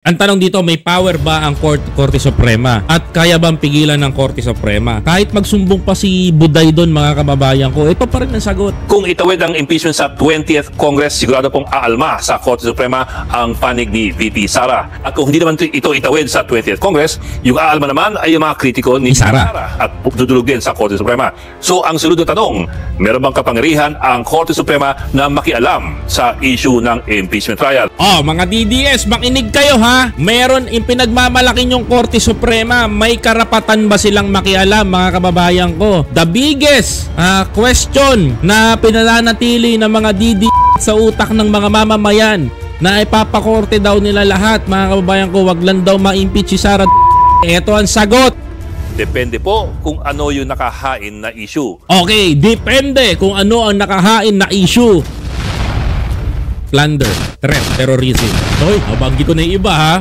Ang tanong dito, may power ba ang Korte Suprema? At kaya bang pigilan ng Korte Suprema? Kahit magsumbong pa si Buday doon, mga kababayan ko, ito pa rin ang sagot. Kung itawid ang impeachment sa 20th Congress, sigurado pong aalma sa Korte Suprema ang panig ni VP Sara. At kung hindi naman ito itawid sa 20th Congress, yung aalma naman ay yung mga kritiko ni Sara at dudulog din sa Korte Suprema. So ang sunod na tanong, meron bang kapangyarihan ang Korte Suprema na makialam sa issue ng impeachment trial? Oh, mga DDS, makinig kayo ha. Meron pinagmamalaki yung Korte Suprema. May karapatan ba silang makialam, mga kababayan ko? The biggest question na pinananatili ng mga DDS sa utak ng mga mamamayan na ipapakorte daw nila lahat, mga kababayan ko, wag lang daw ma-impeach si Sara. Ito ang sagot. Depende po kung ano yung nakahain na issue. Okay, depende kung ano ang nakahain na issue. Plunder, threat, terrorism. Hoy, nabanggit ko na yung iba ha.